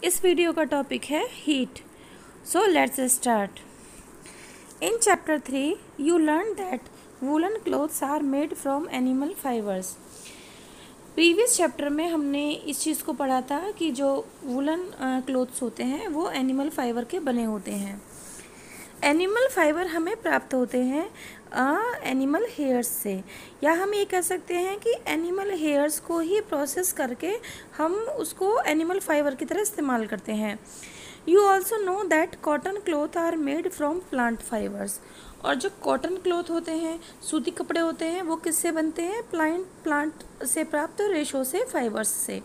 इस वीडियो का टॉपिक है heat. So let's start. In chapter 3 you learn that woollen clothes are made from animal fibres. Previous chapter में हमने इस चीज़ को पढ़ा था कि जो वूलन क्लोथ्स होते हैं वो एनिमल फाइबर के बने होते हैं। एनिमल फाइबर हमें प्राप्त होते हैं एनिमल हेयर्स से, या हम ये कह सकते हैं कि एनिमल हेयर्स को ही प्रोसेस करके हम उसको एनिमल फाइबर की तरह इस्तेमाल करते हैं। You also know that cotton cloth are made from plant fibres. और जो कॉटन क्लॉथ होते हैं, सूती कपड़े होते हैं, वो किससे बनते हैं? प्लांट से प्राप्त रेशों से, फाइबर्स से।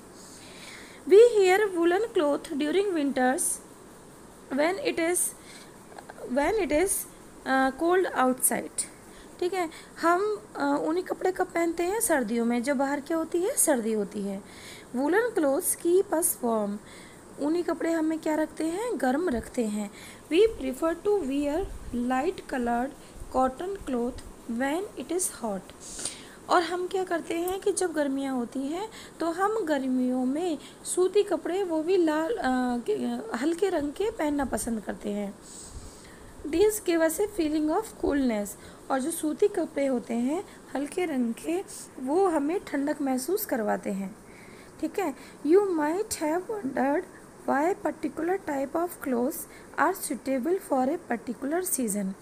We wear woollen cloth during winters when it is cold outside. ठीक है, हम ऊनी कपड़े कब पहनते हैं? सर्दियों में, जब बाहर क्या होती है? सर्दी होती है। Woollen clothes keep us warm. ऊनी कपड़े हमें क्या रखते हैं? गर्म रखते हैं। We prefer to wear light coloured cotton cloth when it is hot. और हम क्या करते हैं कि जब गर्मियाँ होती हैं तो हम गर्मियों में सूती कपड़े, वो भी लाल हल्के रंग के, पहनना पसंद करते हैं। This give us a feeling of coolness. और जो सूती कपड़े होते हैं हल्के रंग के, वो हमें ठंडक महसूस करवाते हैं। ठीक है, you might have wondered why particular type of clothes are suitable for a particular season.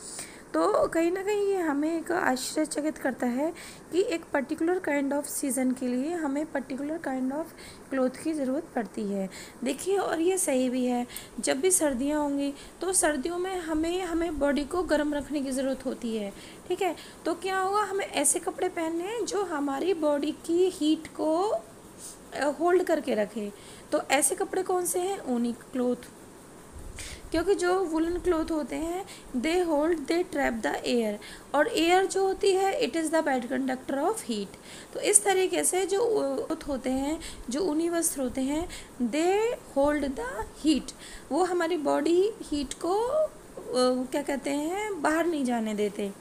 तो कहीं ना कहीं ये हमें एक आश्चर्यचकित करता है कि एक पर्टिकुलर काइंड ऑफ सीज़न के लिए हमें पर्टिकुलर काइंड ऑफ क्लोथ की ज़रूरत पड़ती है। देखिए, और ये सही भी है। जब भी सर्दियाँ होंगी तो सर्दियों में हमें बॉडी को गर्म रखने की ज़रूरत होती है। ठीक है, तो क्या होगा? हमें ऐसे कपड़े पहनने हैं जो हमारी बॉडी की हीट को होल्ड करके रखे। तो ऐसे कपड़े कौन से हैं? ऊनी क्लोथ। क्योंकि जो वुलन क्लोथ होते हैं दे ट्रैप द एयर, और एयर जो होती है it is the bad conductor of heat. तो इस तरीके से जो क्लोथ होते हैं, जो ऊनी वस्त्र होते हैं, दे होल्ड द हीट। वो हमारी बॉडी हीट को क्या कहते हैं, बाहर नहीं जाने देते।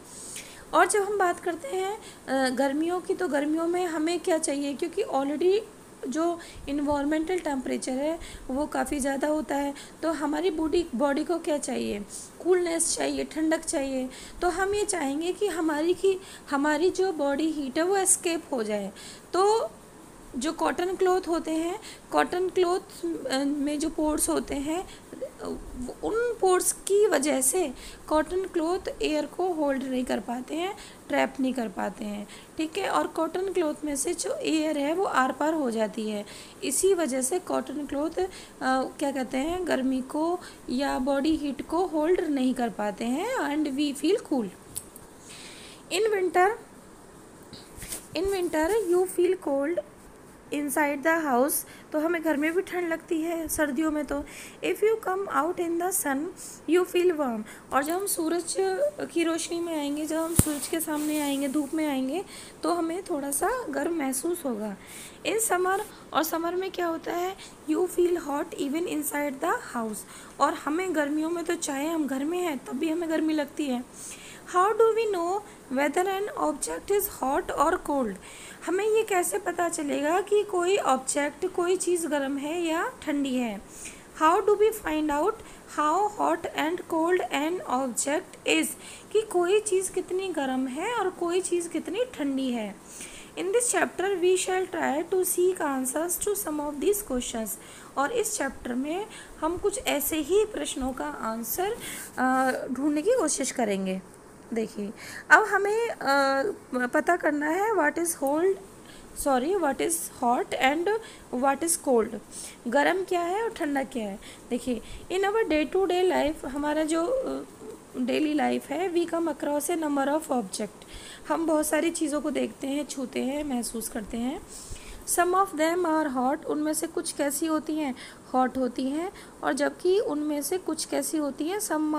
और जब हम बात करते हैं गर्मियों की, तो गर्मियों में हमें क्या चाहिए? क्योंकि ऑलरेडी जो इन्वायरमेंटल टेम्परेचर है वो काफ़ी ज़्यादा होता है, तो हमारी बॉडी को क्या चाहिए? कूलनेस चाहिए, ठंडक चाहिए। तो हम ये चाहेंगे कि हमारी जो बॉडी हीट है वो एस्केप हो जाए। तो जो कॉटन क्लॉथ होते हैं, कॉटन क्लॉथ में जो पोर्स होते हैं, उन पोर्स की वजह से कॉटन क्लॉथ एयर को होल्ड नहीं कर पाते हैं, ट्रैप नहीं कर पाते हैं। ठीक है, और कॉटन क्लॉथ में से जो एयर है वो आर पार हो जाती है। इसी वजह से कॉटन क्लॉथ क्या कहते हैं, गर्मी को या बॉडी हीट को होल्ड नहीं कर पाते हैं, and we feel cool. In winter you feel cold inside the house. तो हमें घर में भी ठंड लगती है सर्दियों में। तो if you come out in the sun you feel warm. और जब हम सूरज की रोशनी में आएंगे, जब हम सूरज के सामने आएंगे, धूप में आएंगे, तो हमें थोड़ा सा गर्म महसूस होगा। इन समर, और समर में क्या होता है? You feel hot even inside the house. और हमें गर्मियों में तो चाहे हम घर में हैं तब भी हमें गर्मी लगती है। How do we know whether an object is hot और कोल्ड? हमें ये कैसे पता चलेगा कि कोई ऑब्जेक्ट, कोई चीज़ गर्म है या ठंडी है? How do we find out how hot and cold an object is? कि कोई चीज़ कितनी गर्म है और कोई चीज़ कितनी ठंडी है। In this chapter we shall try to seek answers to some of this questions. और इस चैप्टर में हम कुछ ऐसे ही प्रश्नों का आंसर ढूंढने की कोशिश करेंगे। देखिए, अब हमें पता करना है what is hot and what is cold. गर्म क्या है और ठंडा क्या है? देखिए, in our day to day life, हमारा जो डेली लाइफ है, we come across a number of object. हम बहुत सारी चीज़ों को देखते हैं, छूते हैं, महसूस करते हैं। सम ऑफ देम आर हॉट। उनमें से कुछ कैसी होती हैं? हॉट होती हैं। और जबकि उनमें से कुछ कैसी होती हैं? सम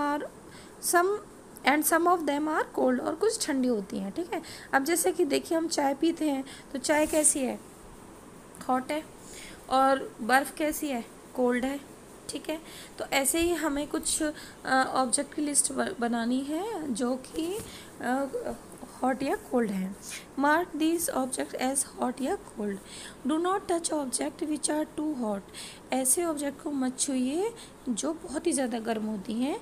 ऑफ देम आर कोल्ड। और कुछ ठंडी होती हैं। ठीक है, अब जैसे कि देखिए, हम चाय पीते हैं तो चाय कैसी है? हॉट है। और बर्फ़ कैसी है? कोल्ड है। ठीक है, तो ऐसे ही हमें कुछ ऑब्जेक्ट की लिस्ट बनानी है जो कि हॉट या कोल्ड हैं। Mark these object as hot या cold. Do not touch object which are too hot. ऐसे ऑब्जेक्ट को मत छूइए जो बहुत ही ज़्यादा गर्म होती हैं।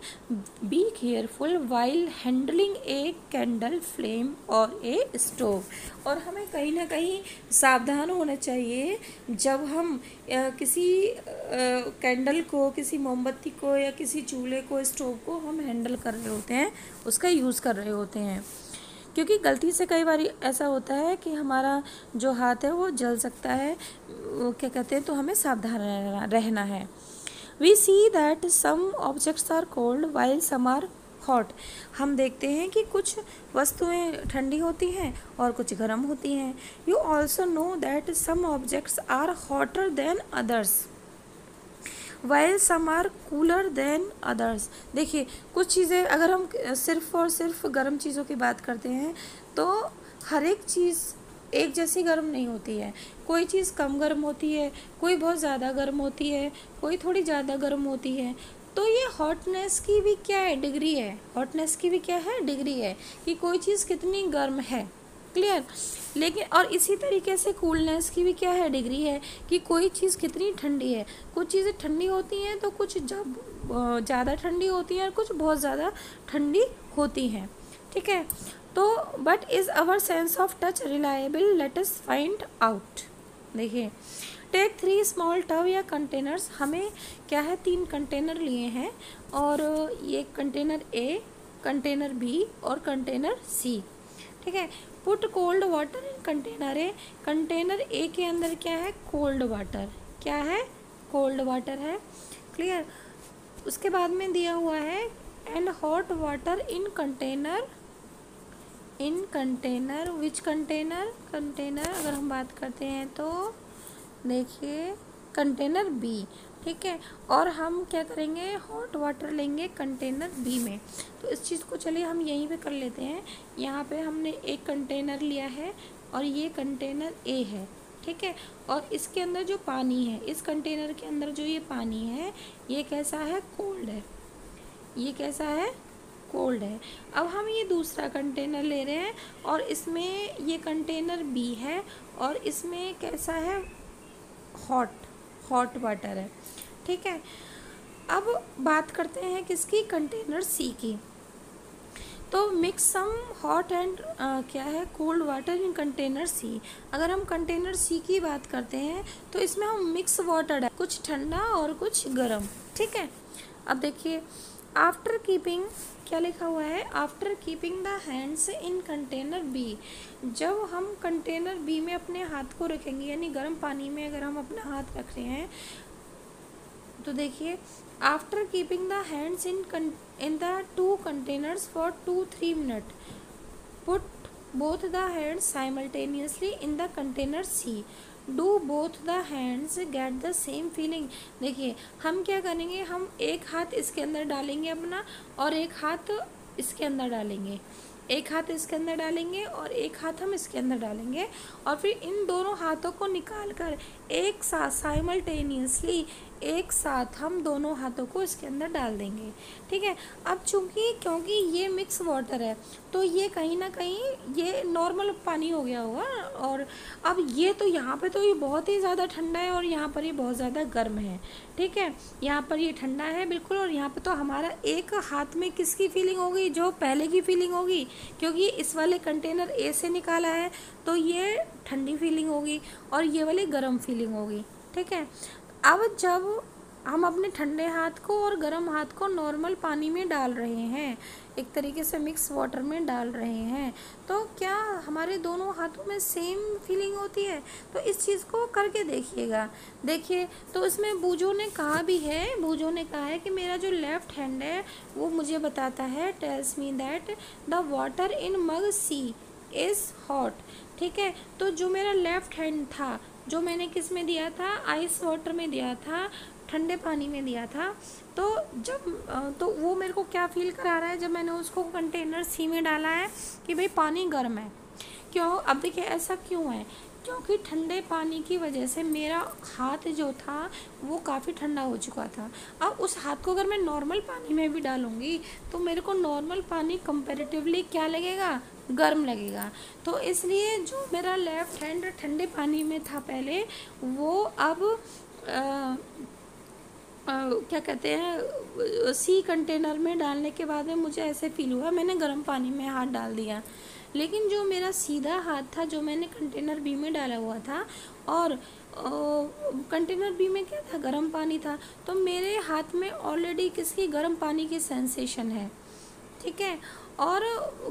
Be careful while handling a candle flame और ए स्टोव। और हमें कहीं ना कहीं सावधान होना चाहिए जब हम किसी कैंडल को, किसी मोमबत्ती को या किसी चूल्हे को, स्टोव को हम हैंडल कर रहे होते हैं, उसका यूज़ कर रहे होते हैं। क्योंकि गलती से कई बार ऐसा होता है कि हमारा जो हाथ है वो जल सकता है, क्या कहते हैं, तो हमें सावधान रहना है। We see that some objects are cold while some are hot. हम देखते हैं कि कुछ वस्तुएं ठंडी होती हैं और कुछ गर्म होती हैं। You also know that some objects are hotter than others while some are cooler than others. देखिए, कुछ चीज़ें अगर हम सिर्फ और सिर्फ गर्म चीज़ों की बात करते हैं तो हर एक चीज़ एक जैसी गर्म नहीं होती है। कोई चीज़ कम गर्म होती है, कोई बहुत ज़्यादा गर्म होती है, कोई थोड़ी ज़्यादा गर्म होती है। तो ये हॉटनेस की भी क्या है, डिग्री है। हॉटनेस की भी क्या है, डिग्री है कि कोई चीज़ कितनी गर्म है। क्लियर। लेकिन और इसी तरीके से कूलनेस की भी क्या है, डिग्री है कि कोई चीज़ कितनी ठंडी है। कुछ चीज़ें ठंडी होती हैं तो कुछ ज़्यादा ठंडी होती हैं और कुछ बहुत ज़्यादा ठंडी होती हैं। ठीक है। तो but is our sense of touch reliable, let us find out. देखिए, टेक 3 स्मॉल टब या कंटेनर्स। हमें क्या है, 3 कंटेनर लिए हैं और ये कंटेनर ए, कंटेनर बी और कंटेनर सी। ठीक है। Put cold water in container A. Container A के अंदर क्या है, कोल्ड वाटर। क्या है, कोल्ड वाटर है। क्लियर। उसके बाद में दिया हुआ है and hot water in container which container अगर हम बात करते हैं तो देखिए कंटेनर बी। ठीक है। और हम क्या करेंगे, हॉट वाटर लेंगे कंटेनर बी में। तो इस चीज़ को चलिए हम यहीं पे कर लेते हैं। यहाँ पे हमने एक कंटेनर लिया है और ये कंटेनर ए है। ठीक है। और इसके अंदर जो पानी है, इस कंटेनर के अंदर जो ये पानी है, ये कैसा है, कोल्ड है। ये कैसा है, कोल्ड है। अब हम ये दूसरा कंटेनर ले रहे हैं और इसमें ये कंटेनर बी है और इसमें कैसा है, हॉट वाटर है। ठीक है। अब बात करते हैं किसकी, कंटेनर सी की। तो मिक्स सम हॉट एंड क्या है, कोल्ड वाटर इन कंटेनर सी। अगर हम कंटेनर सी की बात करते हैं तो इसमें हम मिक्स वाटर है, कुछ ठंडा और कुछ गर्म। ठीक है। अब देखिए, आफ्टर कीपिंग क्या लिखा हुआ है, after keeping the hands in container B. जब हम कंटेनर बी में अपने हाथ को रखेंगे, यानी गर्म पानी में अगर हम अपना हाथ रख रहे हैं तो देखिए, after keeping the hands in the 2 containers for 2-3 minute, put both the hands simultaneously in the container C. Do both the hands get the same feeling. देखिए, हम क्या करेंगे, हम एक हाथ इसके अंदर डालेंगे अपना और एक हाथ इसके अंदर डालेंगे, एक हाथ इसके अंदर डालेंगे और एक हाथ हम इसके अंदर डालेंगे और फिर इन दोनों हाथों को निकाल कर एक साथ साइमल्टेनियसली एक साथ हम दोनों हाथों को इसके अंदर डाल देंगे। ठीक है। अब क्योंकि ये मिक्स वाटर है तो ये कहीं ना कहीं ये नॉर्मल पानी हो गया होगा और अब ये तो यहाँ पे तो ये बहुत ही ज़्यादा ठंडा है और यहाँ पर ये बहुत ज़्यादा गर्म है। ठीक है। यहाँ पर ये ठंडा है बिल्कुल और यहाँ पे तो हमारा एक हाथ में किसकी फीलिंग होगी, जो पहले की फीलिंग होगी, क्योंकि इस वाले कंटेनर ए से निकाला है तो ये ठंडी फीलिंग होगी और ये वाली गर्म फीलिंग होगी। ठीक है। अब जब हम अपने ठंडे हाथ को और गर्म हाथ को नॉर्मल पानी में डाल रहे हैं, एक तरीके से मिक्स वाटर में डाल रहे हैं, तो क्या हमारे दोनों हाथों में सेम फीलिंग होती है? तो इस चीज़ को करके देखिएगा। देखिए, तो इसमें बूजो ने कहा भी है, बूजो ने कहा है कि मेरा जो लेफ़्ट हैंड है वो मुझे बताता है, tells me that the water in mug C is hot. ठीक है। तो जो मेरा लेफ़्ट हैंड था, जो मैंने किस में दिया था, आइस वाटर में दिया था, ठंडे पानी में दिया था, तो जब तो वो मेरे को क्या फील करा रहा है, जब मैंने उसको कंटेनर सी में डाला है कि भाई पानी गर्म है। क्यों? अब देखिए ऐसा क्यों है, क्योंकि ठंडे पानी की वजह से मेरा हाथ जो था वो काफ़ी ठंडा हो चुका था। अब उस हाथ को अगर मैं नॉर्मल पानी में भी डालूँगी तो मेरे को नॉर्मल पानी कंपैरेटिवली क्या लगेगा, गर्म लगेगा। तो इसलिए जो मेरा लेफ़्ट हैंड ठंडे पानी में था पहले, वो अब क्या कहते हैं, सी कंटेनर में डालने के बाद में मुझे ऐसे फील हुआ मैंने गर्म पानी में हाथ डाल दिया। लेकिन जो मेरा सीधा हाथ था, जो मैंने कंटेनर बी में डाला हुआ था, और कंटेनर बी में क्या था, गर्म पानी था, तो मेरे हाथ में ऑलरेडी किसकी, गर्म पानी की सेंसेशन है। ठीक है। और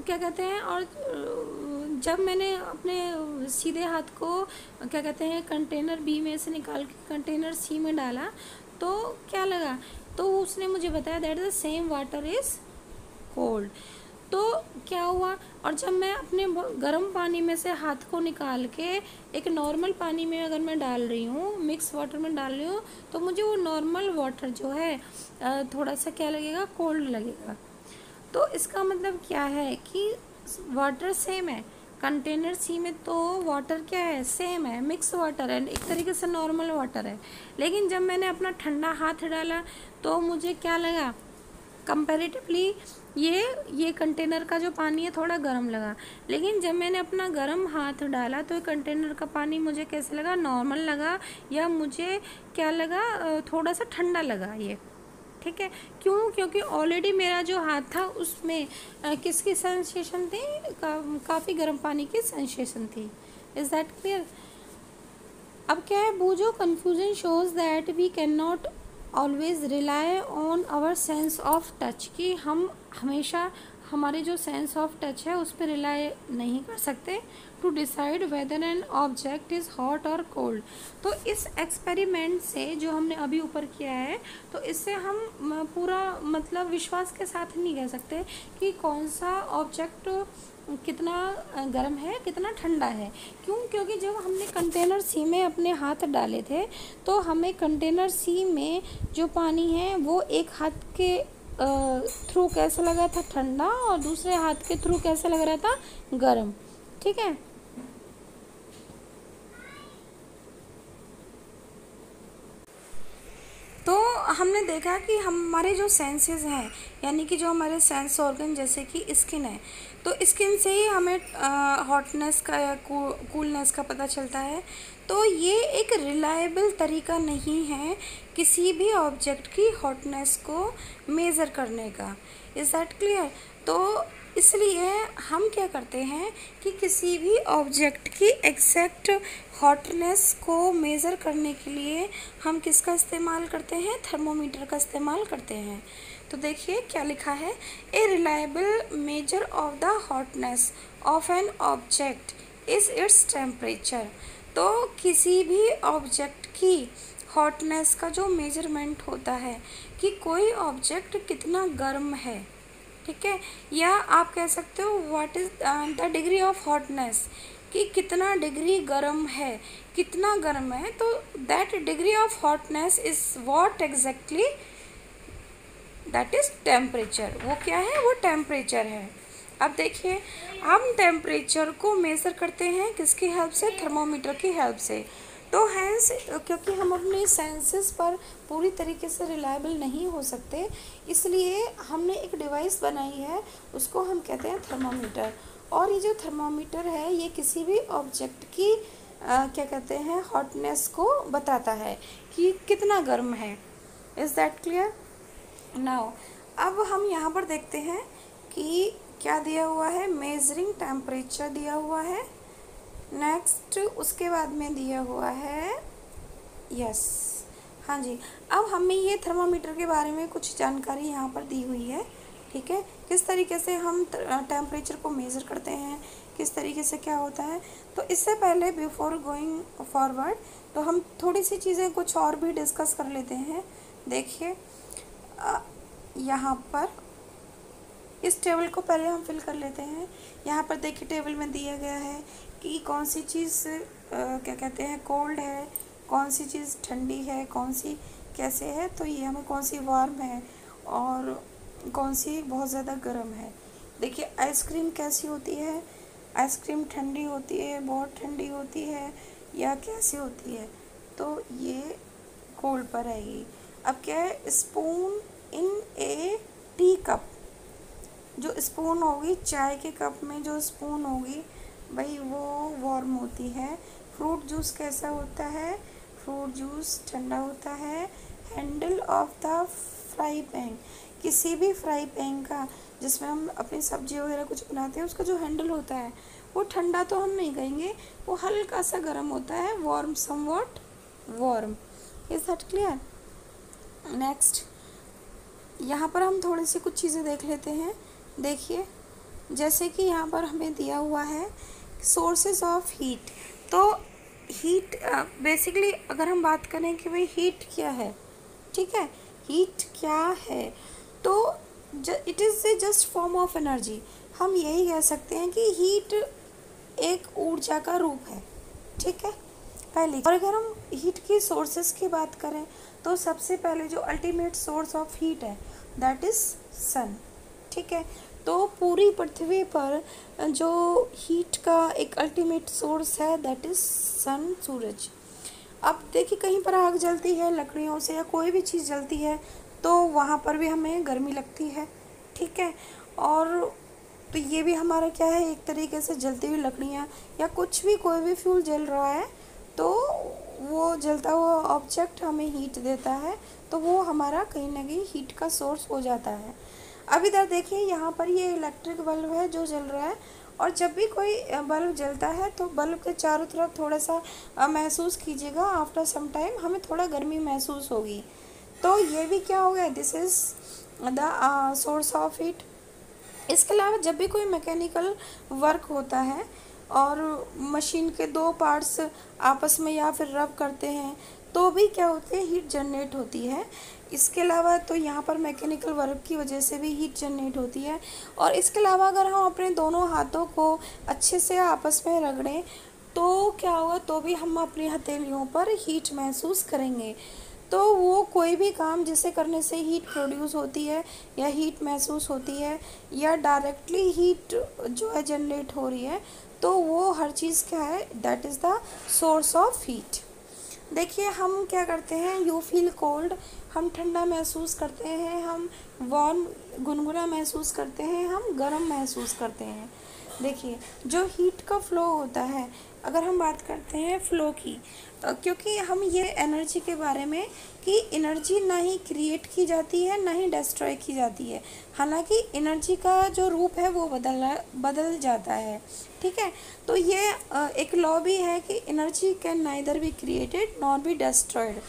क्या कहते हैं, और जब मैंने अपने सीधे हाथ को क्या कहते हैं कंटेनर बी में से निकाल के कंटेनर सी में डाला, तो क्या लगा, तो उसने मुझे बताया that the same water is cold. तो क्या हुआ, और जब मैं अपने गर्म पानी में से हाथ को निकाल के एक नॉर्मल पानी में अगर मैं डाल रही हूँ, मिक्स वाटर में डाल रही हूँ, तो मुझे वो नॉर्मल वाटर जो है थोड़ा सा क्या लगेगा, कोल्ड लगेगा। तो इसका मतलब क्या है कि वाटर सेम है, कंटेनर सी में तो वाटर क्या है, सेम है, मिक्स वाटर है, एक तरीके से नॉर्मल वाटर है। लेकिन जब मैंने अपना ठंडा हाथ डाला तो मुझे क्या लगा, कंपैरेटिवली ये कंटेनर का जो पानी है थोड़ा गर्म लगा। लेकिन जब मैंने अपना गर्म हाथ डाला तो ये कंटेनर का पानी मुझे कैसे लगा, नॉर्मल लगा, या मुझे क्या लगा, थोड़ा सा ठंडा लगा ये। ठीक है। क्यों, क्योंकि ऑलरेडी मेरा जो हाथ था उसमें किसकी सेंसेशन थी, काफ़ी गर्म पानी की सेंसेशन थी। Is that clear. अब क्या है, वो जो confusion shows that we can not always rely on our sense of touch, कि हम हमेशा हमारे जो सेंस ऑफ टच है उस पर रिलाई नहीं कर सकते to decide whether an object is hot और कोल्ड। तो इस एक्सपेरिमेंट से जो हमने अभी ऊपर किया है, तो इससे हम पूरा मतलब विश्वास के साथ नहीं कह सकते कि कौन सा ऑब्जेक्ट कितना गर्म है कितना ठंडा है। क्यों, क्योंकि जब हमने कंटेनर सी में अपने हाथ डाले थे तो हमें कंटेनर सी में जो पानी है वो एक हाथ के थ्रू कैसा लगा था, ठंडा, और दूसरे हाथ के थ्रू कैसा लग रहा था, गर्म। ठीक है। तो हमने देखा कि हमारे जो सेंसेस हैं, यानी कि जो हमारे सेंस ऑर्गन जैसे कि स्किन है, तो स्किन से ही हमें हॉटनेस का या कूलनेस का पता चलता है। तो ये एक रिलायबल तरीका नहीं है किसी भी ऑब्जेक्ट की हॉटनेस को मेज़र करने का। Is that clear. तो इसलिए हम क्या करते हैं कि किसी भी ऑब्जेक्ट की एग्जैक्ट हॉटनेस को मेज़र करने के लिए हम किसका इस्तेमाल करते हैं, थर्मोमीटर का इस्तेमाल करते हैं। तो देखिए क्या लिखा है, a reliable measure of the hotness of N object is its temperature. तो किसी भी ऑब्जेक्ट की हॉटनेस का जो मेजरमेंट होता है कि कोई ऑब्जेक्ट कितना गर्म है, ठीक है, या आप कह सकते हो what is the degree of hotness, कि कितना डिग्री गर्म है, कितना गर्म है। तो that degree of hotness is what exactly, that is temperature. वो क्या है, वो टेम्परेचर है। अब देखिए हम टेम्परेचर को मेज़र करते हैं किसकी हेल्प से, थर्मोमीटर की हेल्प से। तो हैंस क्योंकि हम अपने सेंसेस पर पूरी तरीके से रिलायबल नहीं हो सकते, इसलिए हमने एक डिवाइस बनाई है, उसको हम कहते हैं थर्मोमीटर। और ये जो थर्मोमीटर है ये किसी भी ऑब्जेक्ट की क्या कहते हैं, हॉटनेस को बताता है कि कितना गर्म है। Is that clear. नाउ अब हम यहाँ पर देखते हैं कि क्या दिया हुआ है, मेजरिंग टेम्परेचर दिया हुआ है। नेक्स्ट उसके बाद में दिया हुआ है, यस, हाँ जी, अब हमें ये थर्मामीटर के बारे में कुछ जानकारी यहाँ पर दी हुई है। ठीक है, किस तरीके से हम टेम्परेचर को मेज़र करते हैं, किस तरीके से क्या होता है। तो इससे पहले बिफोर गोइंग फॉरवर्ड तो हम थोड़ी सी चीज़ें कुछ और भी डिस्कस कर लेते हैं। देखिए यहाँ पर इस टेबल को पहले हम फिल कर लेते हैं। यहाँ पर देखिए टेबल में दिया गया है कि कौन सी चीज़ क्या कहते हैं, कोल्ड है, कौन सी चीज़ ठंडी है, कौन सी कैसे है। तो ये हमें कौन सी वार्म है और कौन सी बहुत ज़्यादा गर्म है। देखिए आइसक्रीम कैसी होती है, आइसक्रीम ठंडी होती है, बहुत ठंडी होती है, या कैसी होती है। तो ये कोल्ड पर आएगी। अब क्या है, spoon in A tea cup, जो स्पून होगी, चाय के कप में जो स्पून होगी भाई वो वार्म होती है। फ्रूट जूस कैसा होता है? फ्रूट जूस ठंडा होता है। Handle of the fry pan, किसी भी फ्राई पैन का जिसमें हम अपनी सब्जी वगैरह कुछ बनाते हैं उसका जो हैंडल होता है वो ठंडा तो हम नहीं कहेंगे, वो हल्का सा गर्म होता है, warm, somewhat warm. Is that clear? Next यहाँ पर हम थोड़ी सी कुछ चीज़ें देख लेते हैं। देखिए जैसे कि यहाँ पर हमें दिया हुआ है सोर्सेज ऑफ हीट। तो हीट बेसिकली अगर हम बात करें कि भाई हीट क्या है, ठीक है, हीट क्या है, तो it is a just form of energy. हम यही कह सकते हैं कि हीट एक ऊर्जा का रूप है, ठीक है पहले। और अगर हम हीट की सोर्सेस की बात करें तो सबसे पहले जो अल्टीमेट सोर्स ऑफ हीट है दैट इज़ सन, ठीक है। तो पूरी पृथ्वी पर जो हीट का एक अल्टीमेट सोर्स है दैट इज़ सन, सूरज। अब देखिए कहीं पर आग जलती है लकड़ियों से या कोई भी चीज़ जलती है तो वहाँ पर भी हमें गर्मी लगती है, ठीक है। और तो ये भी हमारा क्या है, एक तरीके से जलती हुई लकड़ियाँ या कुछ भी, कोई भी फ्यूल जल रहा है तो वो जलता हुआ ऑब्जेक्ट हमें हीट देता है, तो वो हमारा कहीं ना कहीं हीट का सोर्स हो जाता है। अब इधर देखिए यहाँ पर ये इलेक्ट्रिक बल्ब है जो जल रहा है, और जब भी कोई बल्ब जलता है तो बल्ब के चारों तरफ थोड़ा सा महसूस कीजिएगा, आफ्टर सम टाइम हमें थोड़ा गर्मी महसूस होगी। तो ये भी क्या हो गया, this is the source of heat. इसके अलावा जब भी कोई मैकेनिकल वर्क होता है और मशीन के दो पार्ट्स आपस में या फिर रब करते हैं तो भी क्या होती है, हीट जनरेट होती है। इसके अलावा तो यहाँ पर मैकेनिकल वर्क की वजह से भी हीट जनरेट होती है। और इसके अलावा अगर हम अपने दोनों हाथों को अच्छे से आपस में रगड़ें तो क्या होगा, तो भी हम अपनी हथेलियों पर हीट महसूस करेंगे। तो वो कोई भी काम जिसे करने से हीट प्रोड्यूस होती है या हीट महसूस होती है या डायरेक्टली हीट जो है जनरेट हो रही है, तो वो हर चीज़ क्या है, that is the source of heat. देखिए हम क्या करते हैं, यू फील कोल्ड, हम ठंडा महसूस करते हैं, हम वार्म गुनगुना महसूस करते हैं, हम गर्म महसूस करते हैं। देखिए जो हीट का फ्लो होता है, अगर हम बात करते हैं फ्लो की, क्योंकि हम ये एनर्जी के बारे में कि एनर्जी ना ही क्रिएट की जाती है ना ही डिस्ट्रॉय की जाती है, हालांकि एनर्जी का जो रूप है वो बदल जाता है, ठीक है। तो ये एक लॉ भी है कि energy can neither be created nor be destroyed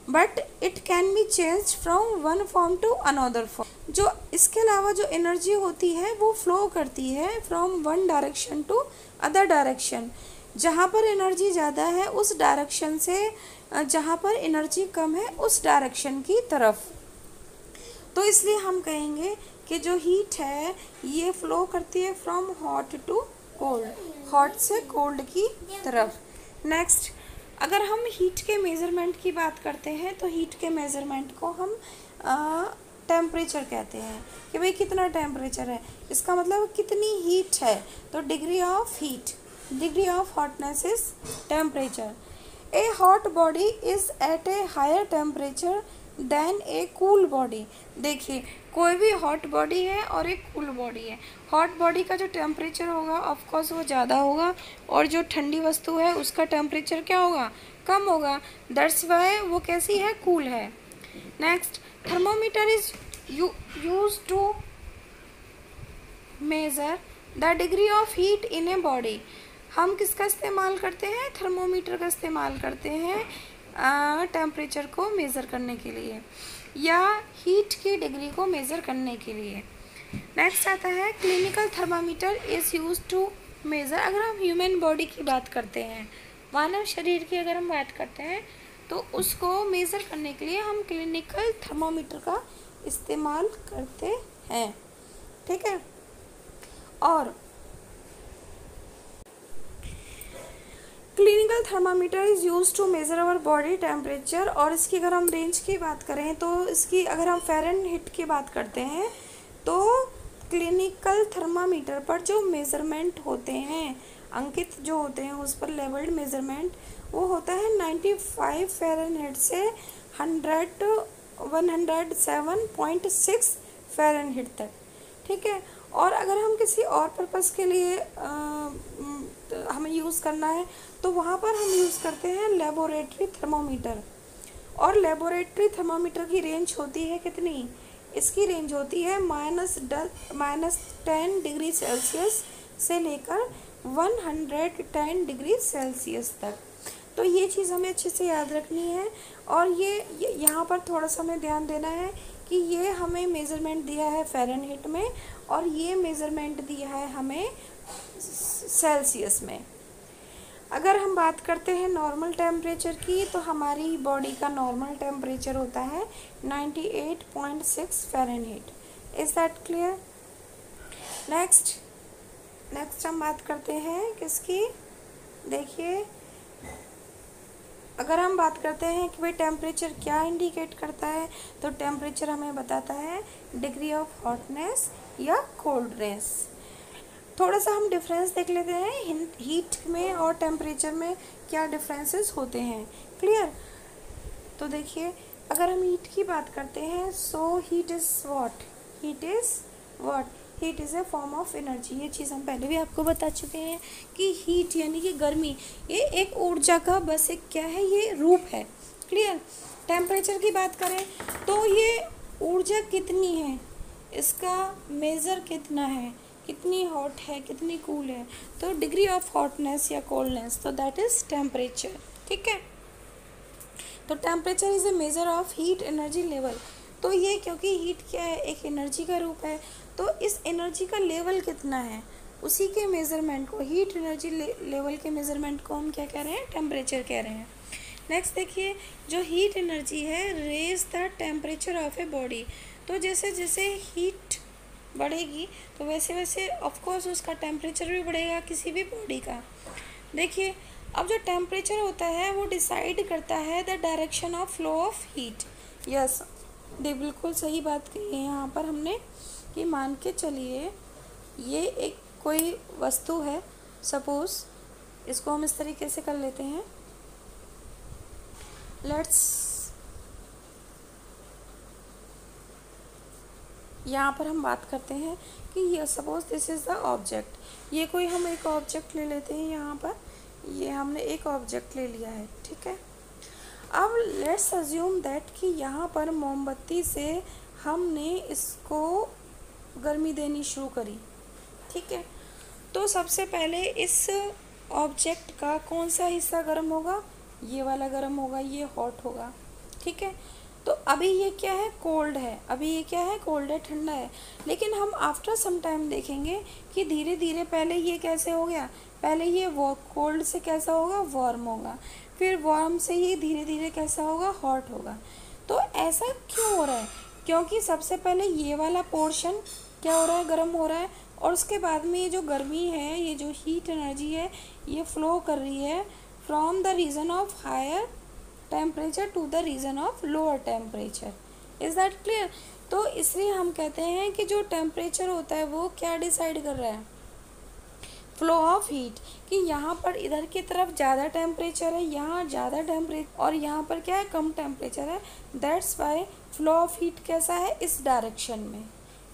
but it can be change from one form to another form. जो इसके अलावा जो एनर्जी होती है वो फ्लो करती है from one direction to other direction. जहाँ पर एनर्जी ज़्यादा है उस डायरेक्शन से जहाँ पर एनर्जी कम है उस डायरेक्शन की तरफ। तो इसलिए हम कहेंगे कि जो हीट है ये फ्लो करती है from hot to cold, hot से कोल्ड की तरफ। नेक्स्ट अगर हम हीट के मेज़रमेंट की बात करते हैं तो हीट के मेज़रमेंट को हम टेम्परेचर कहते हैं कि भाई कितना टेम्परेचर है, इसका मतलब कितनी हीट है, तो degree of heat, degree of hotness is temperature. A hot body is at a higher temperature than a cool body. देखिए कोई भी हॉट बॉडी है और एक कूल बॉडी है, हॉट बॉडी का जो टेम्परेचर होगा ऑफ कोर्स वो ज़्यादा होगा और जो ठंडी वस्तु है उसका टेम्परेचर क्या होगा, कम होगा, दैट्स वाई वो कैसी है, कूल है। Next thermometer is use to measure the degree of heat in a body. हम किसका इस्तेमाल करते हैं, थर्मोमीटर का इस्तेमाल करते हैं टेम्परेचर को मेज़र करने के लिए या हीट की डिग्री को मेज़र करने के लिए। नेक्स्ट आता है clinical thermometer is use to measure. अगर हम ह्यूमन बॉडी की बात करते हैं, मानव शरीर की अगर हम बात करते हैं तो उसको मेज़र करने के लिए हम क्लिनिकल थर्मामीटर का इस्तेमाल करते हैं, ठीक है। और clinical thermometer is use to measure our body temperature. और इसकी अगर हम रेंज की बात करें तो इसकी अगर हम फ़ारेनहीट की बात करते हैं तो क्लिनिकल थर्मामीटर पर जो मेज़रमेंट होते हैं, अंकित जो होते हैं उस पर लेवल्ड मेज़रमेंट, वो होता है 95 फ़ारेनहीट से 107.6 फ़ारेनहीट तक। ठीक है। और अगर हम किसी और पर्पस के लिए हमें यूज़ करना है तो वहाँ पर हम यूज़ करते हैं लेबोरेटरी थर्मोमीटर। और लेबोरेटरी थर्मोमीटर की रेंज होती है कितनी? इसकी रेंज होती है -10 डिग्री सेल्सियस से लेकर 110 डिग्री सेल्सियस तक। तो ये चीज़ हमें अच्छे से याद रखनी है। और ये यहाँ पर थोड़ा सा हमें ध्यान देना है कि ये हमें मेज़रमेंट दिया है फ़ारेनहीट में और ये मेज़रमेंट दिया है हमें सेल्सियस में। अगर हम बात करते हैं नॉर्मल टेम्परेचर की तो हमारी बॉडी का नॉर्मल टेम्परेचर होता है 98.6 Fahrenheit. Is that clear? Next हम बात करते हैं किसकी? देखिए, अगर हम बात करते हैं कि भाई टेम्परेचर क्या इंडिकेट करता है, तो टेम्परेचर हमें बताता है डिग्री ऑफ हॉटनेस या कोल्डनेस। थोड़ा सा हम डिफरेंस देख लेते हैं हीट में और टेम्परेचर में क्या डिफरेंसेस होते हैं। क्लियर? तो देखिए, अगर हम हीट की बात करते हैं, so heat is what? Heat is a form of energy. ये चीज़ हम पहले भी आपको बता चुके हैं कि हीट यानी कि गर्मी, ये एक ऊर्जा का बस एक क्या है, ये रूप है। क्लियर? टेम्परेचर की बात करें तो ये ऊर्जा कितनी है, इसका मेज़र कितना है, कितनी हॉट है, कितनी कूल है, तो डिग्री ऑफ हॉटनेस या कोल्डनेस, तो दैट इज़ टेम्परेचर। ठीक है? तो temperature is a measure of heat energy level. तो ये क्योंकि हीट क्या है, एक एनर्जी का रूप है, तो इस एनर्जी का लेवल कितना है उसी के मेज़रमेंट को, हीट एनर्जी लेवल के मेज़रमेंट को हम क्या कह रहे हैं? टेम्परेचर कह रहे हैं। नेक्स्ट देखिए, जो हीट एनर्जी है raise the temperature of a body. तो जैसे जैसे हीट बढ़ेगी तो वैसे वैसे ऑफकोर्स उसका टेम्परेचर भी बढ़ेगा किसी भी बॉडी का। देखिए, अब जो टेम्परेचर होता है वो डिसाइड करता है the direction of flow of heat. Yes, बिल्कुल सही बात कही है यहाँ पर हमने कि मान के चलिए ये एक कोई वस्तु है, सपोज इसको हम इस तरीके से कर लेते हैं। लेट्स यहाँ पर हम बात करते हैं कि ये suppose this is the object. ये कोई हम एक ऑब्जेक्ट ले लेते हैं, यहाँ पर ये हमने एक ऑब्जेक्ट ले लिया है। ठीक है? अब लेट्स अज्यूम दैट कि यहाँ पर मोमबत्ती से हमने इसको गर्मी देनी शुरू करी। ठीक है? तो सबसे पहले इस ऑब्जेक्ट का कौन सा हिस्सा गर्म होगा? ये वाला गर्म होगा, ये हॉट होगा। ठीक है? तो अभी ये क्या है? कोल्ड है। अभी ये क्या है? कोल्ड है, ठंडा है। लेकिन हम आफ्टर सम टाइम देखेंगे कि धीरे धीरे पहले ये कैसे हो गया, पहले ये कोल्ड से कैसा होगा? वार्म होगा। फिर वार्म से ये धीरे धीरे कैसा होगा? हॉट होगा। तो ऐसा क्यों हो रहा है? क्योंकि सबसे पहले ये वाला पोर्शन क्या हो रहा है? गर्म हो रहा है। और उसके बाद में ये जो गर्मी है, ये जो हीट एनर्जी है, ये फ्लो कर रही है from the region of higher temperature to the region of lower temperature. Is that clear? तो इसलिए हम कहते हैं कि जो टेम्परेचर होता है वो क्या डिसाइड कर रहा है? Flow of heat. कि यहाँ पर इधर की तरफ ज़्यादा टेम्परेचर है, यहाँ ज़्यादा टेम्परेचर, और यहाँ पर क्या है? कम टेम्परेचर है। That's why flow of heat कैसा है? इस डायरेक्शन में।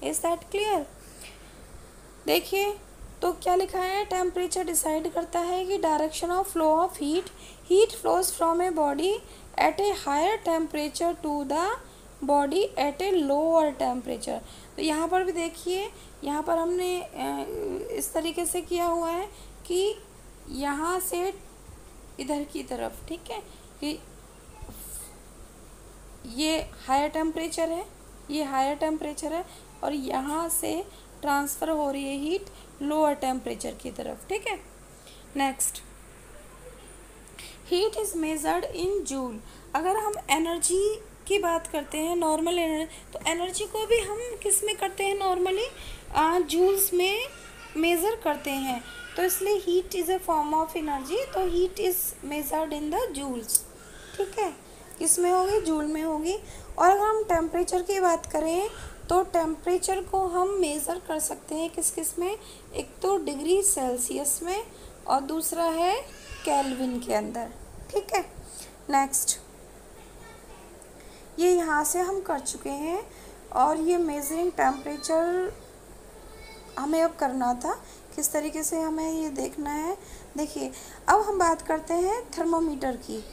Is that clear? देखिए, तो क्या लिखा है? टेम्परेचर डिसाइड करता है कि direction of flow of heat flows from a body at a higher temperature to the body at a lower temperature. तो यहाँ पर भी देखिए, यहाँ पर हमने इस तरीके से किया हुआ है कि यहाँ से इधर की तरफ, ठीक है, कि ये हायर टेम्परेचर है, ये हायर टेम्परेचर है, और यहाँ से ट्रांसफ़र हो रही है हीट लोअर टेम्परेचर की तरफ। ठीक है? Next, heat is measured in joule. अगर हम एनर्जी की बात करते हैं, नॉर्मल एनर्जी, तो एनर्जी को भी हम किस में करते हैं? नॉर्मली जूल्स में मेज़र करते हैं। तो इसलिए heat is a form of energy, तो heat is measured in the joules. ठीक है? किस में होगी? जूल में होगी। और अगर हम टेम्परेचर की बात करें तो टेम्परेचर को हम मेज़र कर सकते हैं किस किस में? एक तो डिग्री सेल्सियस में और दूसरा है केल्विन के अंदर। ठीक है? नेक्स्ट, ये यहाँ से हम कर चुके हैं। और ये मेजरिंग टेम्परेचर हमें अब करना था। किस तरीके से हमें ये देखना है, देखिए अब हम बात करते हैं थर्मोमीटर की।